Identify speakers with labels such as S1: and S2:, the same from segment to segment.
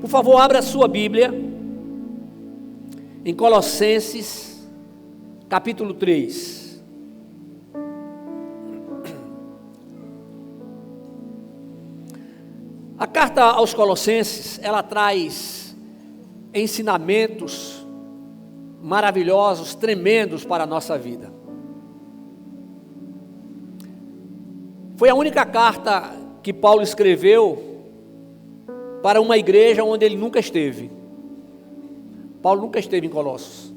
S1: Por favor, abra a sua Bíblia em Colossenses, capítulo 3. A carta aos Colossenses, ela traz ensinamentos maravilhosos, tremendos para a nossa vida. Foi a única carta que Paulo escreveu para uma igreja onde ele nunca esteve. Paulo nunca esteve em Colossos.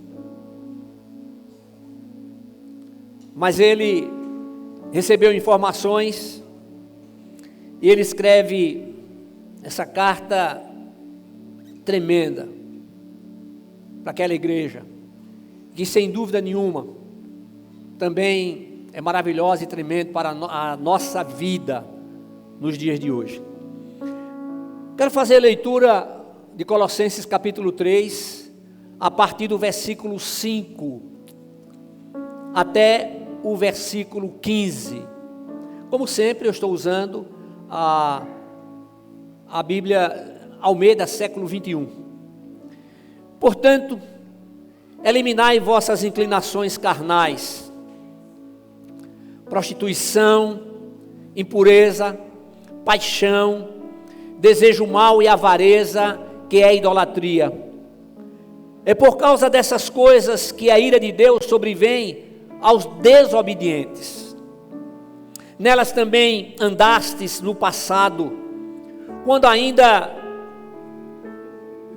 S1: Mas ele recebeu informações e ele escreve essa carta tremenda para aquela igreja, que sem dúvida nenhuma também é maravilhosa e tremenda para a nossa vida nos dias de hoje. Quero fazer a leitura de Colossenses capítulo 3, a partir do versículo 5 até o versículo 15. Como sempre, eu estou usando a Bíblia Almeida, século 21. Portanto, eliminai vossas inclinações carnais, prostituição, impureza, paixão, desejo mau e avareza, que é a idolatria. É por causa dessas coisas que a ira de Deus sobrevém aos desobedientes. Nelas também andastes no passado, quando ainda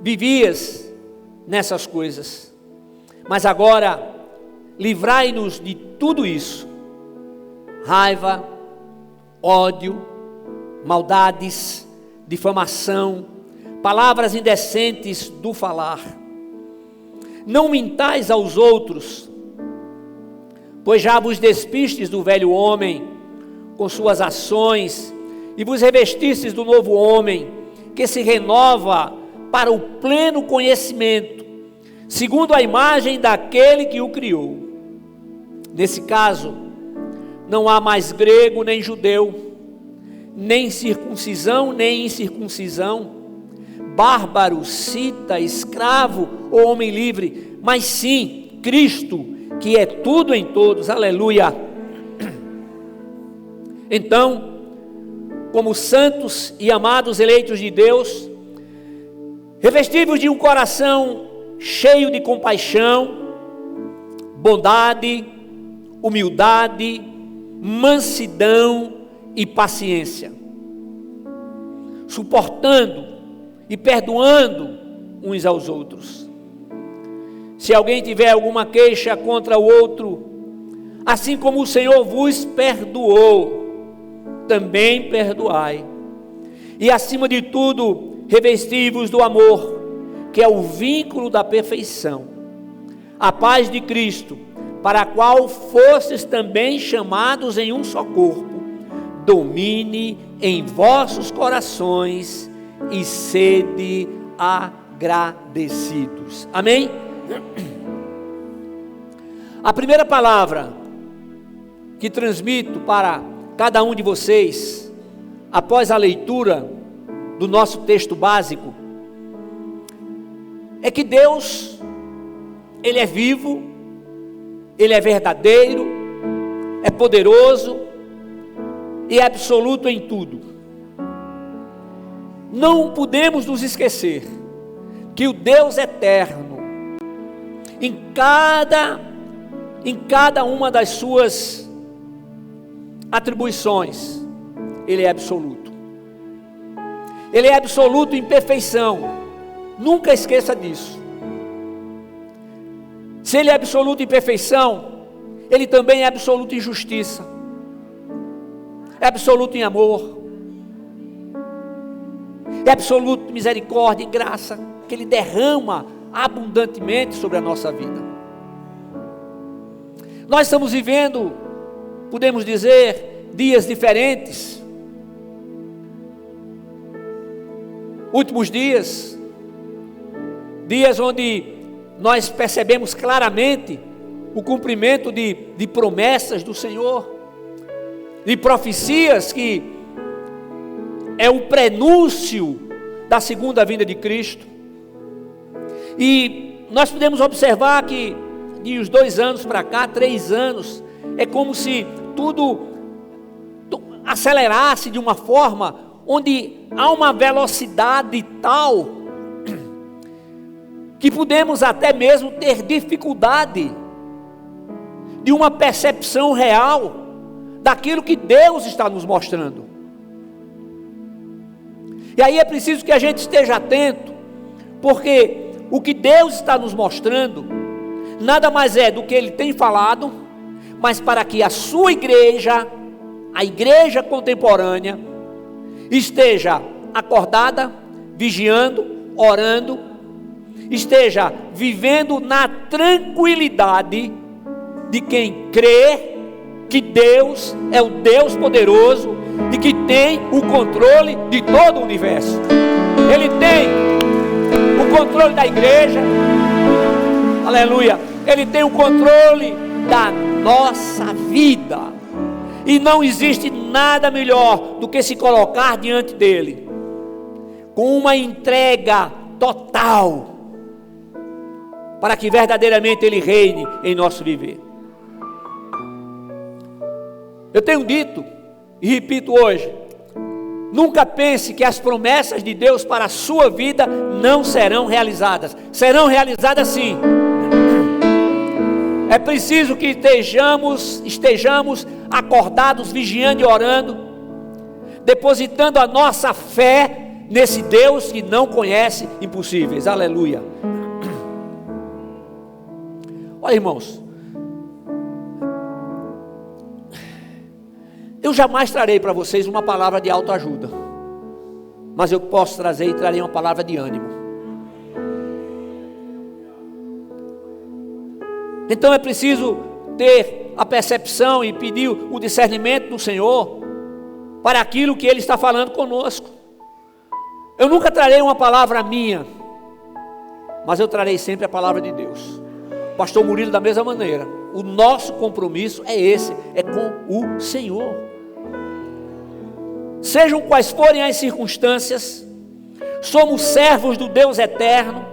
S1: vivias nessas coisas. Mas agora, livrai-nos de tudo isso: raiva, ódio, maldades, difamação, palavras indecentes do falar. Não mintais aos outros, pois já vos despistes do velho homem com suas ações e vos revestistes do novo homem, que se renova para o pleno conhecimento, segundo a imagem daquele que o criou. Nesse caso, não há mais grego nem judeu, nem circuncisão, nem incircuncisão, bárbaro, cita, escravo ou homem livre, mas sim Cristo, que é tudo em todos. Aleluia. Então, como santos e amados eleitos de Deus, revestivos de um coração cheio de compaixão, bondade, humildade, mansidão e paciência, suportando e perdoando uns aos outros. Se alguém tiver alguma queixa contra o outro, assim como o Senhor vos perdoou, também perdoai. E acima de tudo, revesti-vos do amor, que é o vínculo da perfeição. A paz de Cristo, para a qual fostes também chamados em um só corpo, domine em vossos corações e sede agradecidos. Amém? A primeira palavra que transmito para cada um de vocês, após a leitura do nosso texto básico, é que Deus, Ele é vivo, Ele é verdadeiro, é poderoso e é absoluto em tudo. Não podemos nos esquecer que o Deus eterno, em cada uma das suas atribuições, Ele é absoluto. Ele é absoluto em perfeição. Nunca esqueça disso. Se Ele é absoluto em perfeição, Ele também é absoluto em justiça, é absoluto em amor, é absoluto em misericórdia e graça, que Ele derrama abundantemente sobre a nossa vida. Nós estamos vivendo, podemos dizer, dias diferentes. Últimos dias onde nós percebemos claramente o cumprimento de promessas do Senhor, de profecias que é o prenúncio da segunda vinda de Cristo. E nós podemos observar que de uns 2 anos para cá, 3 anos, é como se tudo acelerasse de uma forma onde há uma velocidade tal que podemos até mesmo ter dificuldade de uma percepção real daquilo que Deus está nos mostrando. E aí é preciso que a gente esteja atento, porque o que Deus está nos mostrando nada mais é do que Ele tem falado, mas para que a sua igreja, a igreja contemporânea, esteja acordada, vigiando, orando, esteja vivendo na tranquilidade de quem crê que Deus é o Deus poderoso e que tem o controle de todo o universo. Ele tem o controle da igreja, aleluia, Ele tem o controle da nossa vida, e não existe nada melhor do que se colocar diante dEle, com uma entrega total, para que verdadeiramente Ele reine em nosso viver. Eu tenho dito, e repito hoje, nunca pense que as promessas de Deus para a sua vida não serão realizadas. Serão realizadas sim. É preciso que estejamos acordados, vigiando e orando, depositando a nossa fé nesse Deus que não conhece impossíveis. Aleluia. Olha, irmãos, eu jamais trarei para vocês uma palavra de autoajuda, mas eu posso trazer e trarei uma palavra de ânimo. Então é preciso ter a percepção e pedir o discernimento do Senhor para aquilo que Ele está falando conosco. Eu nunca trarei uma palavra minha, mas eu trarei sempre a palavra de Deus. Pastor Murilo, da mesma maneira, o nosso compromisso é esse, é com o Senhor. Sejam quais forem as circunstâncias, somos servos do Deus eterno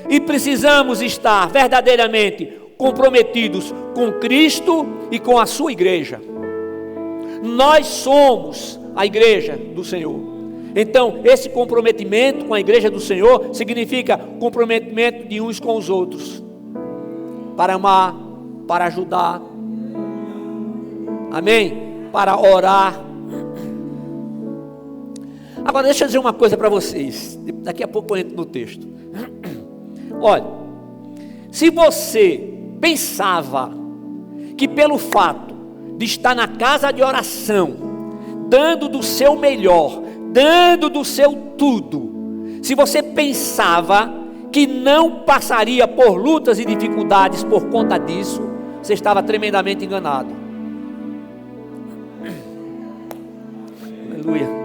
S1: e precisamos estar verdadeiramente comprometidos com Cristo e com a sua igreja. Nós somos a igreja do Senhor. Então, esse comprometimento com a igreja do Senhor significa comprometimento de uns com os outros, para amar, para ajudar, amém? Para orar. Agora deixa eu dizer uma coisa para vocês, daqui a pouco eu entro no texto. Olha, se você pensava que pelo fato de estar na casa de oração, dando do seu melhor, dando do seu tudo, se você pensava que não passaria por lutas e dificuldades por conta disso, você estava tremendamente enganado. Aleluia.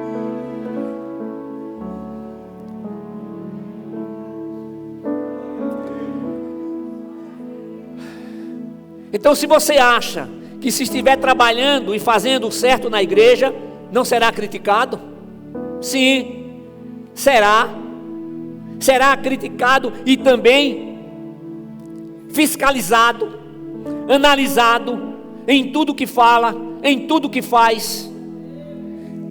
S1: Então, se você acha que se estiver trabalhando e fazendo o certo na igreja, não será criticado? Sim, será. Será criticado e também fiscalizado, analisado em tudo que fala, em tudo que faz,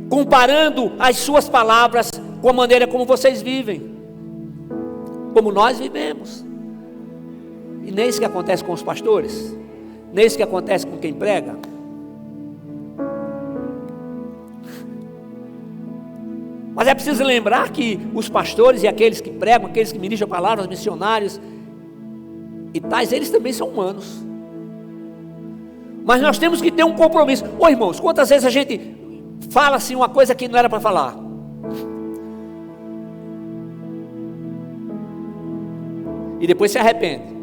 S1: comparando as suas palavras com a maneira como vocês vivem, como nós vivemos. E nem isso que acontece com os pastores, nem isso que acontece com quem prega. Mas é preciso lembrar que os pastores e aqueles que pregam, aqueles que ministram palavras, missionários e tais, eles também são humanos. Mas nós temos que ter um compromisso. Ô irmãos, quantas vezes a gente fala assim uma coisa que não era para falar? E depois se arrepende.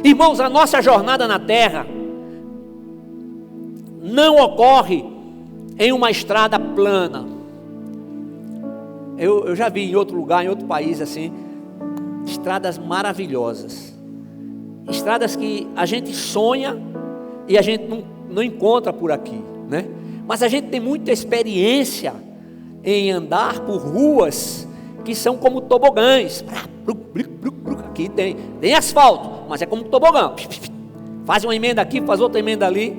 S1: Irmãos, a nossa jornada na terra não ocorre em uma estrada plana. Eu já vi em outro lugar, em outro país assim, estradas maravilhosas, estradas que a gente sonha e a gente não encontra por aqui, né? Mas a gente tem muita experiência em andar por ruas que são como tobogãs. Aqui tem asfalto, mas é como tobogã. Faz uma emenda aqui, faz outra emenda ali.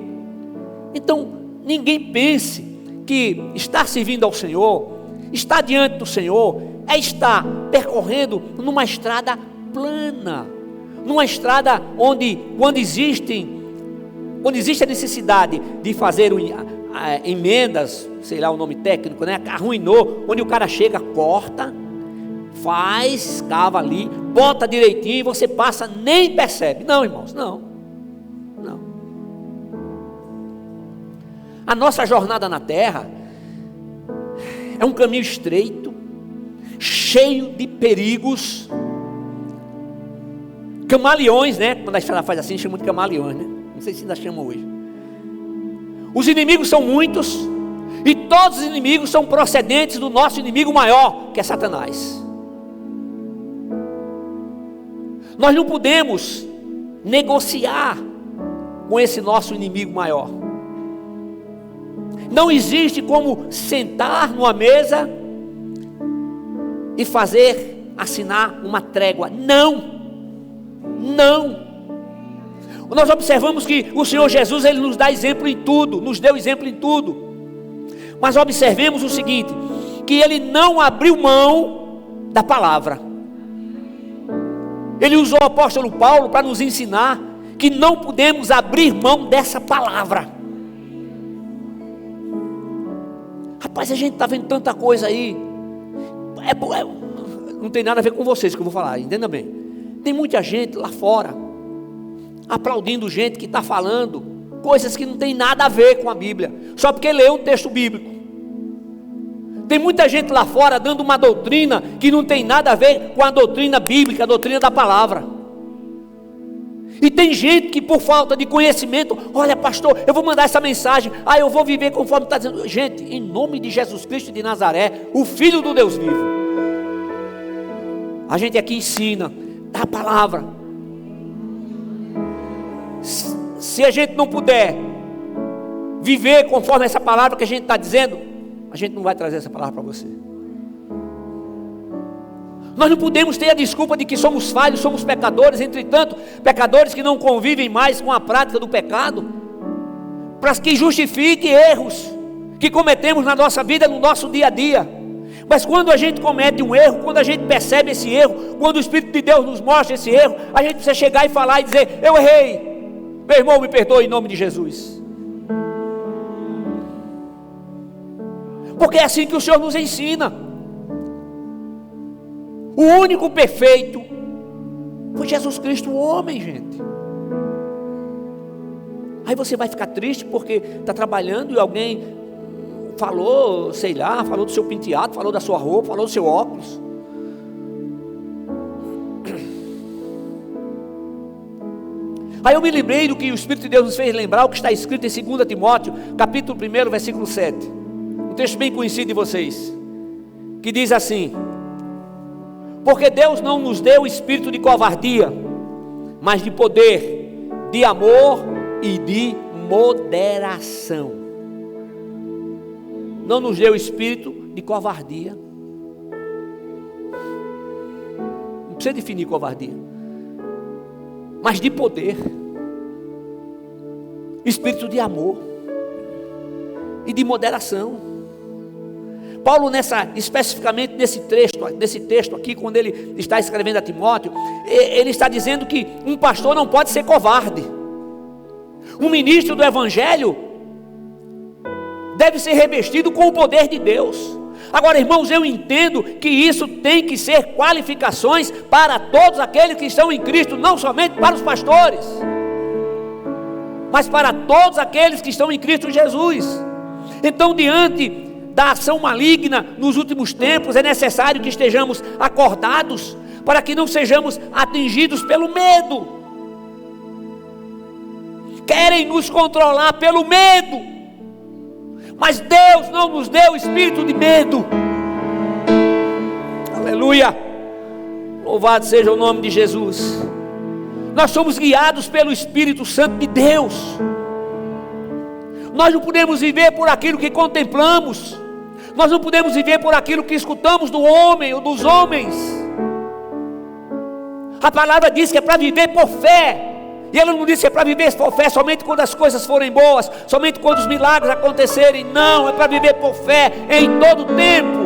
S1: Então, ninguém pense que estar servindo ao Senhor, estar diante do Senhor, é estar percorrendo numa estrada plana, numa estrada onde, quando existe a necessidade de fazer emendas, sei lá o nome técnico, né? Arruinou, onde o cara chega, corta, faz, cava ali, bota direitinho e você passa, nem percebe. Não, irmãos, não. A nossa jornada na terra é um caminho estreito, cheio de perigos, camaleões, né? Quando a estrada faz assim, chama de camaleões, né? Não sei se ainda chamam hoje. Os inimigos são muitos, e todos os inimigos são procedentes do nosso inimigo maior, que é Satanás. Nós não podemos negociar com esse nosso inimigo maior. Não existe como sentar numa mesa e assinar uma trégua. Não. Nós observamos que o Senhor Jesus, Ele nos dá exemplo em tudo, nos deu exemplo em tudo. Mas observemos o seguinte, que Ele não abriu mão da palavra. Ele usou o apóstolo Paulo para nos ensinar que não podemos abrir mão dessa palavra. Rapaz, a gente está vendo tanta coisa aí. Não tem nada a ver com vocês que eu vou falar, entenda bem. Tem muita gente lá fora aplaudindo gente que está falando coisas que não tem nada a ver com a Bíblia, só porque leu um texto bíblico. Tem muita gente lá fora dando uma doutrina que não tem nada a ver com a doutrina bíblica, a doutrina da palavra. E tem gente que por falta de conhecimento, olha pastor, eu vou mandar essa mensagem, eu vou viver conforme está dizendo. Gente, em nome de Jesus Cristo de Nazaré, o Filho do Deus vivo, a gente aqui ensina, dá a palavra. Se a gente não puder viver conforme essa palavra que a gente está dizendo, a gente não vai trazer essa palavra para você. Nós não podemos ter a desculpa de que somos falhos, somos pecadores, entretanto, pecadores que não convivem mais com a prática do pecado, para que justifique erros que cometemos na nossa vida, no nosso dia a dia. Mas quando a gente comete um erro, quando a gente percebe esse erro, quando o Espírito de Deus nos mostra esse erro, a gente precisa chegar e falar e dizer: eu errei, meu irmão, me perdoe em nome de Jesus. Porque é assim que o Senhor nos ensina. O único perfeito foi Jesus Cristo, o homem, gente. Aí você vai ficar triste porque está trabalhando e alguém falou, sei lá, falou do seu penteado, falou da sua roupa, falou do seu óculos. Aí eu me lembrei do que o Espírito de Deus nos fez lembrar, o que está escrito em 2 Timóteo, capítulo 1, versículo 7. Um texto bem conhecido de vocês, que diz assim: porque Deus não nos deu espírito de covardia, mas de poder, de amor e de moderação. Não nos deu espírito de covardia. Não precisa definir covardia, mas de poder, espírito de amor e de moderação. Paulo, especificamente nesse texto aqui, quando ele está escrevendo a Timóteo, ele está dizendo que um pastor não pode ser covarde. Um ministro do Evangelho deve ser revestido com o poder de Deus. Agora, irmãos, eu entendo que isso tem que ser qualificações para todos aqueles que estão em Cristo, não somente para os pastores, mas para todos aqueles que estão em Cristo Jesus. Então, diante da ação maligna nos últimos tempos, é necessário que estejamos acordados, para que não sejamos atingidos pelo medo. Querem nos controlar pelo medo, mas Deus não nos deu espírito de medo. Aleluia, louvado seja o nome de Jesus. Nós somos guiados pelo Espírito Santo de Deus. Nós não podemos viver por aquilo que contemplamos. Nós não podemos viver por aquilo que escutamos do homem ou dos homens. A palavra diz que é para viver por fé. E ela não disse que é para viver por fé somente quando as coisas forem boas, somente quando os milagres acontecerem. Não, é para viver por fé em todo o tempo.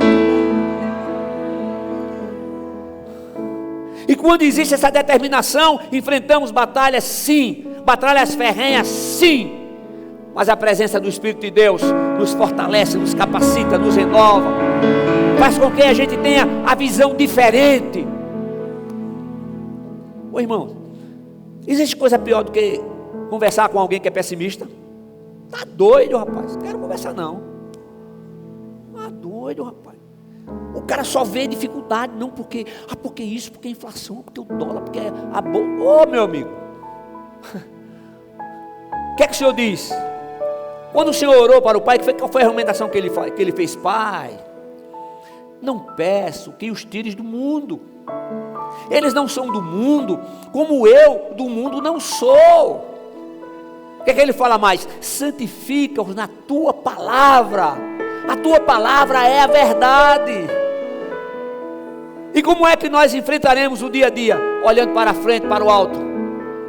S1: E quando existe essa determinação, enfrentamos batalhas sim, batalhas ferrenhas sim. Mas a presença do Espírito de Deus nos fortalece, nos capacita, nos renova, faz com que a gente tenha a visão diferente. Ô irmão, existe coisa pior do que conversar com alguém que é pessimista? Tá doido, rapaz, não quero conversar não. Tá doido, rapaz. O cara só vê dificuldade, não porque isso, porque a inflação, porque o dólar, porque a bolsa. Ô meu amigo, o que é que o Senhor diz? Quando o Senhor orou para o Pai, qual foi a recomendação que ele fez? Pai, não peço que os tires do mundo. Eles não são do mundo, como eu do mundo não sou. O que é que ele fala mais? Santifica-os na tua palavra. A tua palavra é a verdade. E como é que nós enfrentaremos o dia a dia? Olhando para a frente, para o alto,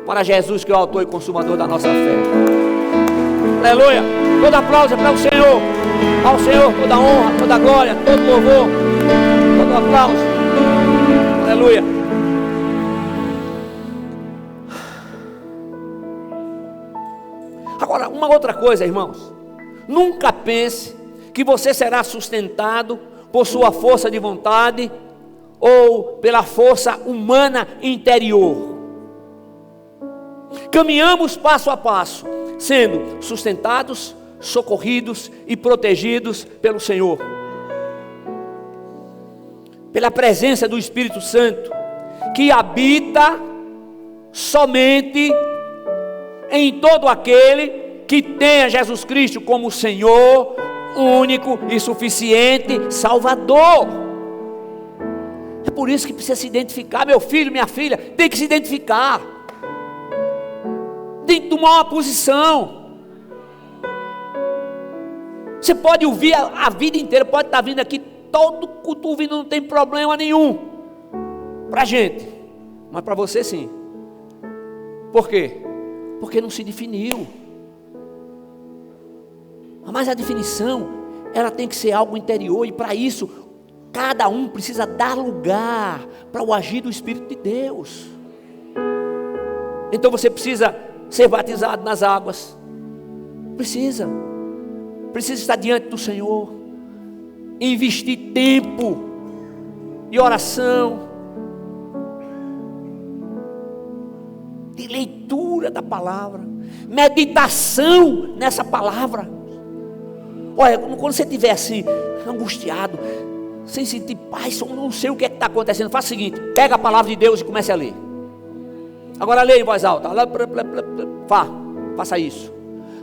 S1: para Jesus, que é o autor e consumador da nossa fé. Aleluia. Todo aplauso é para o Senhor. Ao Senhor toda honra, toda glória, todo louvor, todo aplauso. Aleluia. Agora, uma outra coisa, irmãos. Nunca pense que você será sustentado por sua força de vontade ou pela força humana interior. Caminhamos passo a passo, sendo sustentados, socorridos e protegidos pelo Senhor, pela presença do Espírito Santo, que habita somente em todo aquele que tenha Jesus Cristo como Senhor, único e suficiente Salvador. É por isso que precisa se identificar, meu filho, minha filha, tem que se identificar, tem que tomar uma posição. Você pode ouvir a vida inteira, pode estar vindo aqui todo culto ouvindo, não tem problema nenhum para a gente, mas para você sim. Por quê? Porque não se definiu. Mas a definição, ela tem que ser algo interior, e para isso, cada um precisa dar lugar para o agir do Espírito de Deus. Então você precisa ser batizado nas águas, precisa estar diante do Senhor, investir tempo e oração, de leitura da palavra, meditação nessa palavra. Olha, quando você estiver assim, angustiado, sem sentir paz, não sei o que é que está acontecendo, faça o seguinte: pega a palavra de Deus e comece a ler. Agora leia em voz alta, faça isso.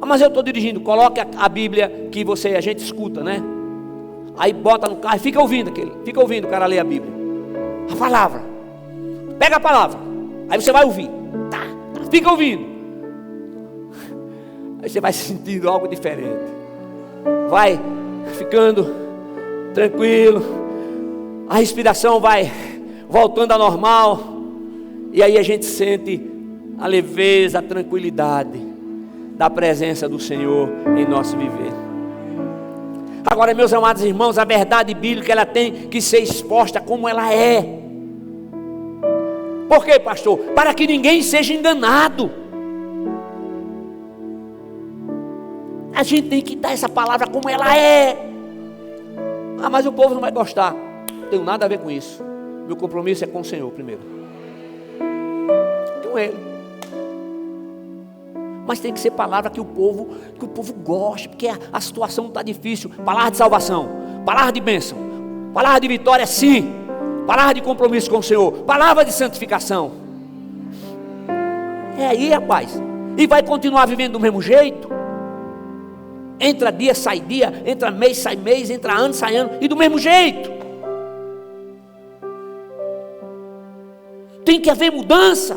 S1: Mas eu estou dirigindo, coloque a Bíblia que a gente escuta, né? Aí bota no carro e fica ouvindo o cara ler a Bíblia, a palavra. Pega a palavra, aí você vai ouvir, fica ouvindo. Aí você vai sentindo algo diferente, vai ficando tranquilo, a respiração vai voltando ao normal, e aí a gente sente a leveza, a tranquilidade da presença do Senhor em nosso viver. Agora, meus amados irmãos, a verdade bíblica, ela tem que ser exposta como ela é. Por quê, pastor? Para que ninguém seja enganado. A gente tem que dar essa palavra como ela é. Mas o povo não vai gostar. Não tenho nada a ver com isso. Meu compromisso é com o Senhor primeiro, com Ele. Mas tem que ser palavra que o povo goste, porque a situação está difícil. Palavra de salvação, palavra de bênção, palavra de vitória, sim. Palavra de compromisso com o Senhor, palavra de santificação. É aí, rapaz. E vai continuar vivendo do mesmo jeito? Entra dia, sai dia, entra mês, sai mês, entra ano, sai ano, e do mesmo jeito. Tem que haver mudança.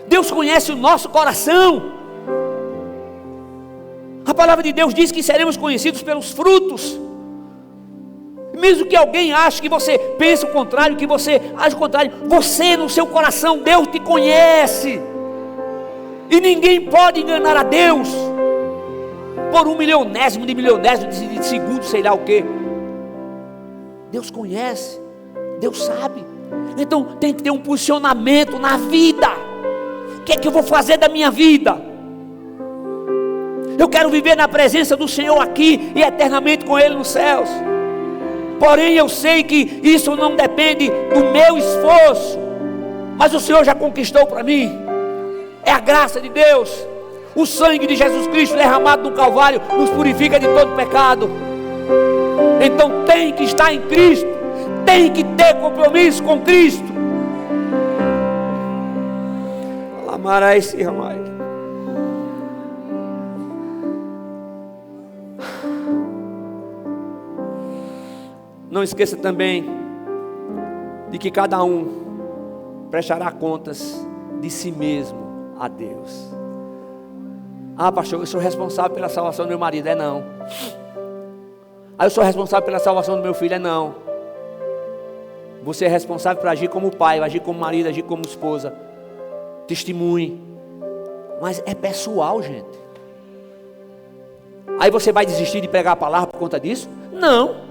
S1: Deus conhece o nosso coração. palavra de Deus diz que seremos conhecidos pelos frutos. Mesmo que alguém ache que você pensa o contrário, que você age o contrário, você no seu coração, Deus te conhece. E ninguém pode enganar a Deus por um milionésimo de segundo, sei lá o que. Deus conhece, Deus sabe. Então tem que ter um posicionamento na vida. O que é que eu vou fazer da minha vida? Eu quero viver na presença do Senhor aqui e eternamente com Ele nos céus. Porém eu sei que isso não depende do meu esforço, mas o Senhor já conquistou para mim. É a graça de Deus. O sangue de Jesus Cristo derramado no Calvário nos purifica de todo pecado. Então tem que estar em Cristo, tem que ter compromisso com Cristo. Amará esse ramai. Não esqueça também de que cada um prestará contas de si mesmo a Deus. Ah, pastor, eu sou responsável pela salvação do meu marido. É não. Ah, eu sou responsável pela salvação do meu filho. É não. Você é responsável por agir como pai, agir como marido, agir como esposa. Testemunhe. Mas é pessoal, gente. Aí você vai desistir de pregar a palavra por conta disso? Não.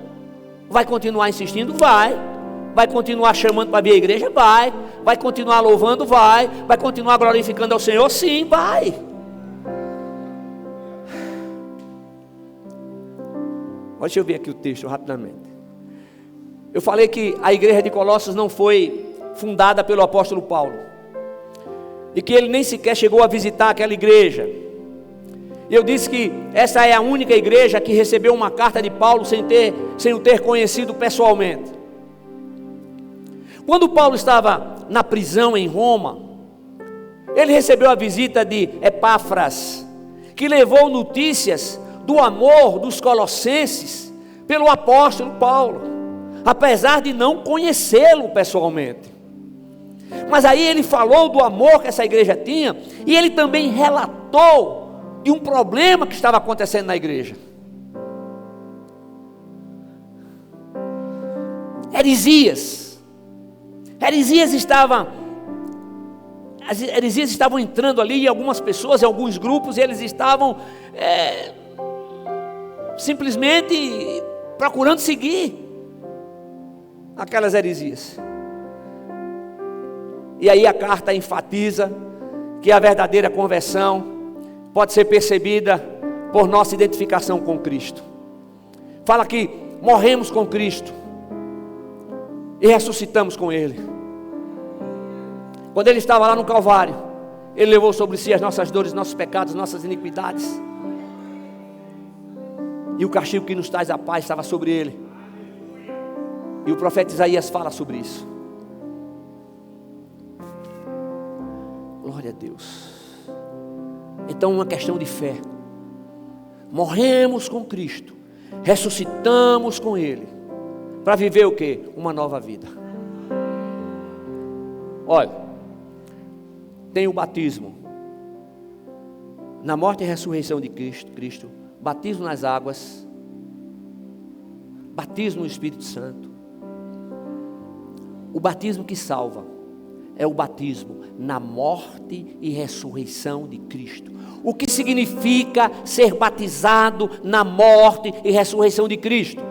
S1: Vai continuar insistindo? Vai. Vai continuar chamando para vir à igreja? Vai. Vai continuar louvando? Vai. Vai continuar glorificando ao Senhor? Sim, vai. Deixa eu ver aqui o texto rapidamente. Eu falei que a igreja de Colossos não foi fundada pelo apóstolo Paulo, e que ele nem sequer chegou a visitar aquela igreja. Eu disse que essa é a única igreja que recebeu uma carta de Paulo sem o ter conhecido pessoalmente. Quando Paulo estava na prisão em Roma, ele recebeu a visita de Epáfras, que levou notícias do amor dos colossenses pelo apóstolo Paulo, apesar de não conhecê-lo pessoalmente. Mas aí ele falou do amor que essa igreja tinha, e ele também relatou de um problema que estava acontecendo na igreja. Heresias estavam entrando ali, e algumas pessoas, em alguns grupos, eles estavam simplesmente procurando seguir aquelas heresias. E aí a carta enfatiza que a verdadeira conversão pode ser percebida por nossa identificação com Cristo. Fala que morremos com Cristo e ressuscitamos com Ele. Quando Ele estava lá no Calvário, Ele levou sobre si as nossas dores, nossos pecados, nossas iniquidades, e o castigo que nos traz a paz estava sobre Ele. E o profeta Isaías fala sobre isso. Glória a Deus. Então, uma questão de fé. Morremos com Cristo, ressuscitamos com Ele, para viver o quê? Uma nova vida. Olha, tem o batismo na morte e ressurreição de Cristo, batismo nas águas, batismo no Espírito Santo. O batismo que salva é o batismo na morte e ressurreição de Cristo. O que significa ser batizado na morte e ressurreição de Cristo?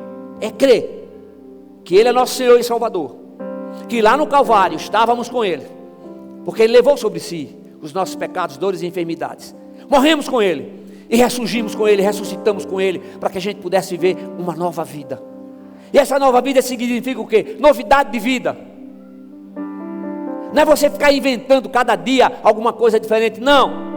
S1: É crer que Ele é nosso Senhor e Salvador, que lá no Calvário estávamos com Ele, porque Ele levou sobre si os nossos pecados, dores e enfermidades. Morremos com Ele e ressurgimos com Ele, ressuscitamos com Ele, para que a gente pudesse viver uma nova vida. E essa nova vida significa o quê? Novidade de vida. Não é você ficar inventando cada dia alguma coisa diferente, não.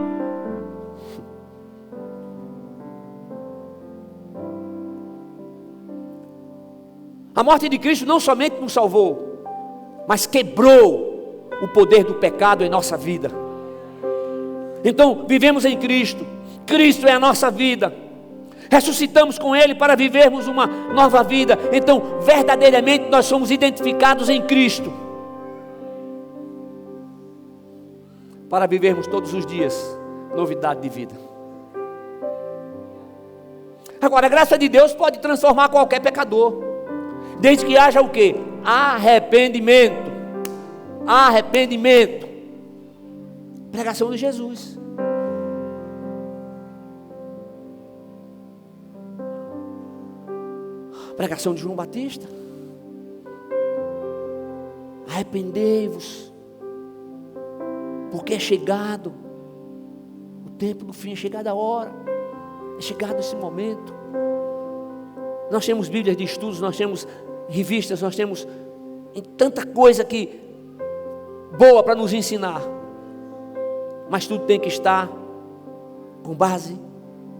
S1: A morte de Cristo não somente nos salvou, mas quebrou o poder do pecado em nossa vida. Então vivemos em Cristo, Cristo é a nossa vida, ressuscitamos com Ele para vivermos uma nova vida. Então verdadeiramente nós somos identificados em Cristo, para vivermos todos os dias novidade de vida. Agora, a graça de Deus pode transformar qualquer pecador, desde que haja o quê? Arrependimento. Arrependimento. Pregação de Jesus. Pregação de João Batista. Arrependei-vos, porque é chegado o tempo do fim, é chegada a hora, é chegado esse momento. Nós temos bíblias de estudos, nós temos revistas, nós temos tanta coisa que boa para nos ensinar, mas tudo tem que estar com base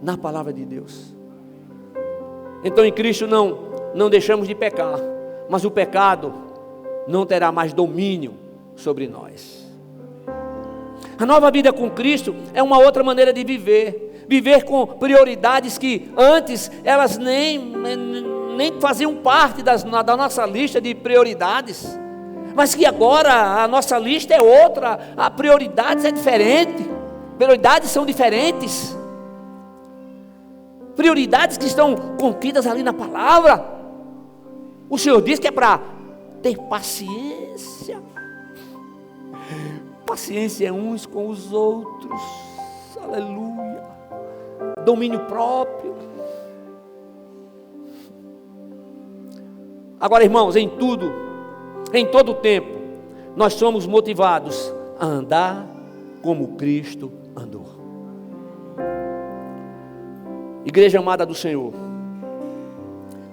S1: na palavra de Deus. Então em Cristo não deixamos de pecar, mas o pecado não terá mais domínio sobre nós. A nova vida com Cristo é uma outra maneira de viver com prioridades que antes elas nem faziam parte da nossa lista de prioridades, mas que agora a nossa lista é outra, a prioridades é diferente, prioridades são diferentes, prioridades que estão contidas ali na palavra. O Senhor diz que é para ter paciência, paciência uns com os outros, aleluia, domínio próprio. Agora, irmãos, em tudo, em todo o tempo, nós somos motivados a andar como Cristo andou. Igreja amada do Senhor,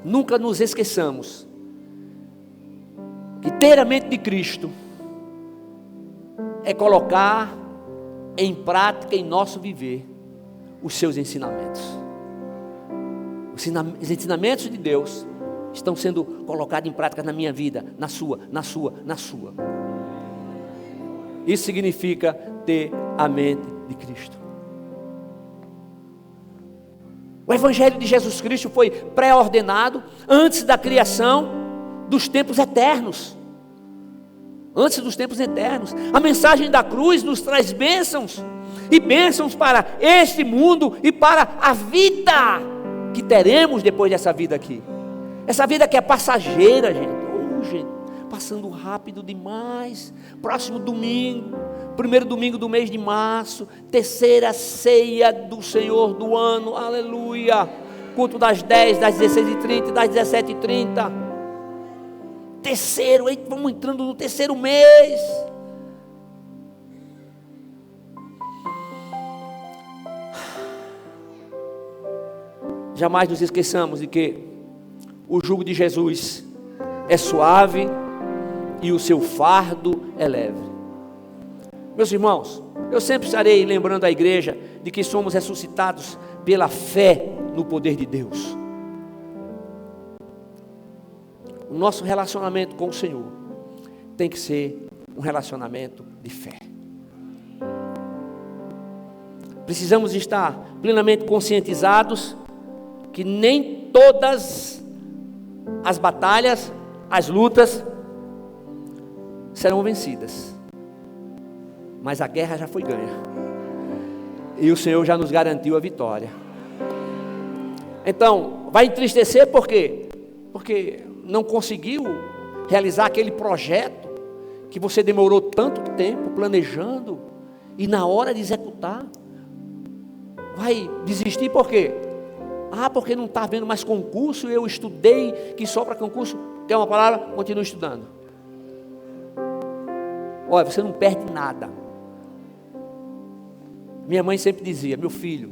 S1: nunca nos esqueçamos que ter a mente de Cristo é colocar em prática em nosso viver os seus ensinamentos. Os ensinamentos de Deus estão sendo colocados em prática na minha vida, na sua. Isso significa ter a mente de Cristo. O Evangelho de Jesus Cristo foi pré-ordenado antes da criação dos tempos eternos. Antes dos tempos eternos. A mensagem da cruz nos traz bênçãos, e bênçãos para este mundo e para a vida que teremos depois dessa vida aqui. Essa vida que é passageira, gente, passando rápido demais. Próximo domingo, primeiro domingo do mês de março, terceira ceia do Senhor do ano, aleluia, culto das 10, das 16h30 e das 17h30, terceiro, vamos entrando no terceiro mês. Jamais nos esqueçamos de que o jugo de Jesus é suave e o seu fardo é leve. Meus irmãos, eu sempre estarei lembrando a igreja de que somos ressuscitados pela fé no poder de Deus. O nosso relacionamento com o Senhor tem que ser um relacionamento de fé. Precisamos estar plenamente conscientizados que nem todas as batalhas, as lutas serão vencidas, mas a guerra já foi ganha e o Senhor já nos garantiu a vitória. Então, vai entristecer por quê? Porque não conseguiu realizar aquele projeto que você demorou tanto tempo planejando, e na hora de executar vai desistir por quê? Porque não está havendo mais concurso, eu estudei que só para concurso. Tem uma palavra? Continue estudando. Olha, você não perde nada. Minha mãe sempre dizia: meu filho,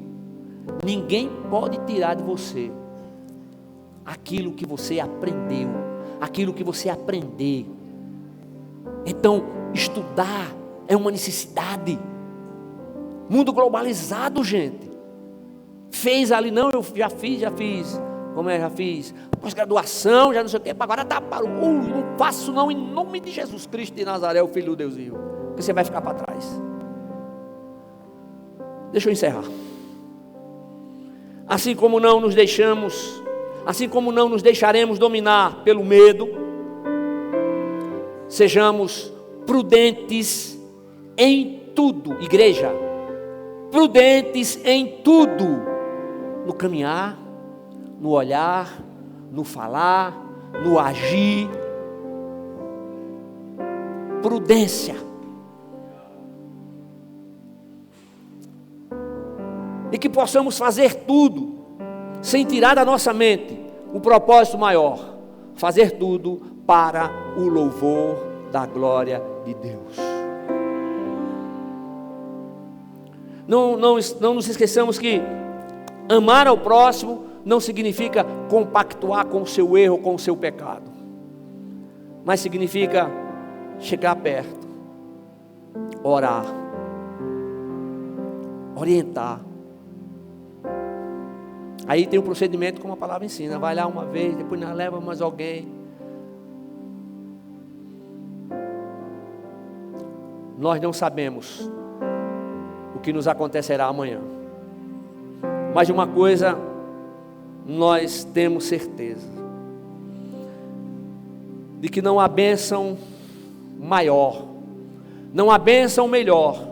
S1: ninguém pode tirar de você aquilo que você aprendeu, aquilo que você aprender. Então, estudar é uma necessidade. Mundo globalizado, gente. Fez ali, não, eu já fiz, já fiz pós-graduação, já não sei o que, agora tá para não faço não, em nome de Jesus Cristo de Nazaré, o Filho do Deus vivo, porque você vai ficar para trás. Deixa eu encerrar. Assim como não nos deixaremos dominar pelo medo, sejamos prudentes em tudo, igreja, prudentes em tudo, no caminhar, no olhar, no falar, no agir. Prudência. E que possamos fazer tudo, sem tirar da nossa mente o propósito maior. Fazer tudo para o louvor da glória de Deus. Não nos esqueçamos que amar ao próximo não significa compactuar com o seu erro, com o seu pecado. Mas significa chegar perto, orar, orientar. Aí tem um procedimento como a palavra ensina. Vai lá uma vez, depois não leva mais alguém. Nós não sabemos o que nos acontecerá amanhã. Mas de uma coisa nós temos certeza. De que não há bênção maior, não há bênção melhor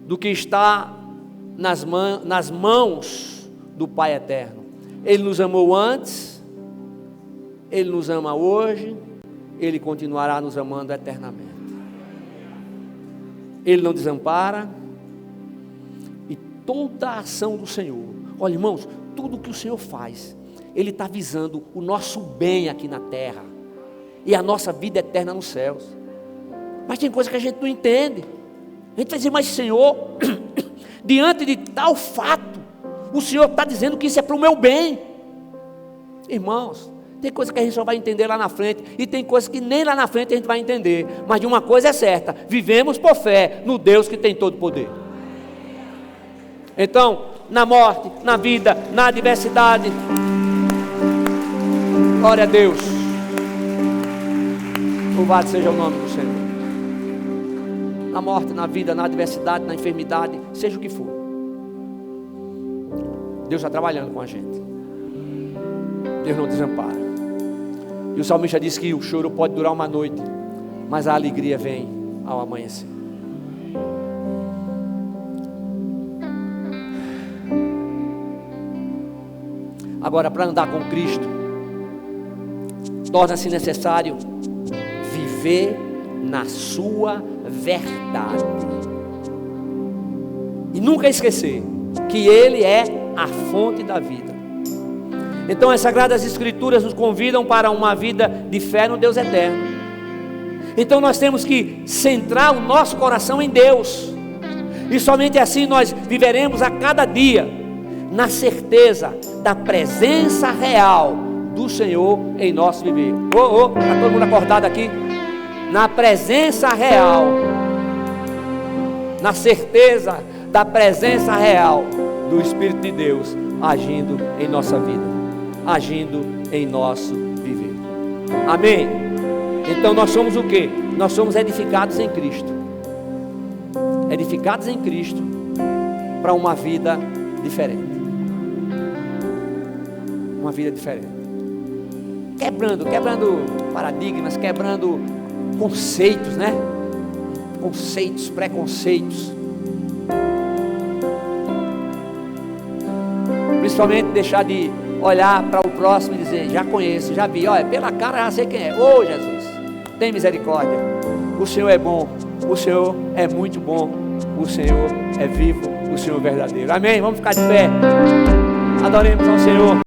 S1: do que estar nas mãos do Pai eterno. Ele nos amou antes, Ele nos ama hoje, Ele continuará nos amando eternamente. Ele não desampara. E toda a ação do Senhor, olha irmãos, tudo que o Senhor faz, Ele está visando o nosso bem aqui na terra e a nossa vida eterna nos céus. Mas tem coisa que a gente não entende. A gente vai dizer, mas Senhor, diante de tal fato, o Senhor está dizendo que isso é para o meu bem. Irmãos, tem coisa que a gente só vai entender lá na frente, e tem coisa que nem lá na frente a gente vai entender. Mas de uma coisa é certa: vivemos por fé no Deus que tem todo o poder. Então, na morte, na vida, na adversidade, glória a Deus, louvado seja o nome do Senhor. Na morte, na vida, na adversidade, na enfermidade, seja o que for, Deus está trabalhando com a gente. Deus não desampara. E o salmista diz que o choro pode durar uma noite, mas a alegria vem ao amanhecer. Agora, para andar com Cristo, torna-se necessário viver na sua verdade. E nunca esquecer que Ele é a fonte da vida. Então as Sagradas Escrituras nos convidam para uma vida de fé no Deus eterno. Então nós temos que centrar o nosso coração em Deus. E somente assim nós viveremos a cada dia na certeza da presença real do Senhor em nosso viver. Está todo mundo acordado aqui? Na presença real, na certeza da presença real do Espírito de Deus agindo em nossa vida, agindo em nosso viver. Amém? Então nós somos o quê? Nós somos edificados em Cristo. Edificados em Cristo para uma vida diferente. Uma vida diferente. Quebrando paradigmas, quebrando conceitos, né? Conceitos, preconceitos. Principalmente deixar de olhar para o próximo e dizer, já conheço, já vi, olha, pela cara já sei quem é. Ô Jesus, tem misericórdia. O Senhor é bom, o Senhor é muito bom, o Senhor é vivo, o Senhor é verdadeiro. Amém? Vamos ficar de pé. Adoremos ao Senhor.